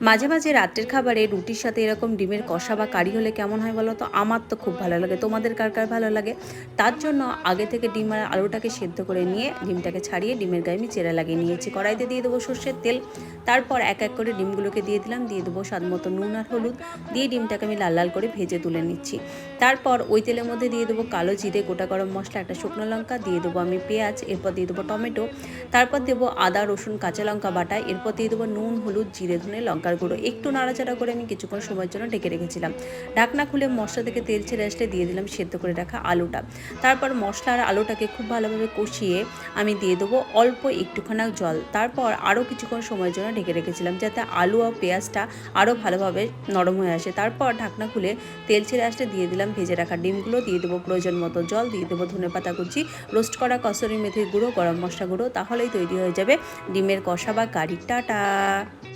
মাঝে মাঝে রাত্রের খাবারে রুটির সাথে এরকম ডিমের কষা বা কারি হলে কেমন হয় বলো তো? আমার তো খুব ভালো লাগে। তোমাদের কার কার ভালো লাগে? তার জন্য আগে থেকে ডিম আর আলুটাকে সেদ্ধ করে নিয়ে ডিমটাকে ছাড়িয়ে ডিমের গায়ে আমি চেরা লাগিয়ে নিয়েছি। কড়াইতে দিয়ে দেবো সর্ষের তেল। তারপর এক এক করে ডিমগুলোকে দিয়ে দিলাম, দিয়ে দেবো স্বাদ মতো নুন আর হলুদ, দিয়ে ডিমটাকে আমি লাল লাল করে ভেজে তুলে নিচ্ছি। তারপর ওই তেলের মধ্যে দিয়ে দেবো কালো জিরে, গোটা গরম মশলা, একটা শুকনো লঙ্কা, দিয়ে দেবো আমি পেঁয়াজ, এরপর দিয়ে দেবো টমেটো, তারপর দেবো আদা রসুন কাঁচা লঙ্কা বাটা, এরপর দিয়ে দেবো নুন হলুদ জিরে ধনে লঙ্কার গুঁড়ো। একটু নাড়াচাড়া করে আমি কিছুক্ষণ সময়ের জন্য ঢেকে রেখেছিলাম। ঢাকনা খুলে মশলা থেকে তেল ছেড়ে আসলে দিয়ে দিলাম সেদ্ধ করে রাখা আলুটা। তারপর মশলা আর আলুটাকে খুব ভালোভাবে কষিয়ে আমি দিয়ে দেবো অল্প একটুখানা জল। তারপর আরও কিছুক্ষণ সময়ের জন্য ঢেকে রেখেছিলাম যাতে আলু আর পেঁয়াজটা আরও ভালোভাবে নরম হয়ে আসে। তারপর ঢাকনা খুলে তেল ছেড়ে আসলে দিয়ে দিলাম ভেজে রাখা ডিমগুলো, দিয়ে দেবো প্রয়োজন মতো জল, দিয়ে দেবো ধনেপাতা কুচি, রোস্ট করা কসুরি মেথির গুঁড়ো, গরম মশলা গুঁড়ো। তাহলেই তৈরি হয়ে যাবে ডিমের কষা বা কারি। টাটা।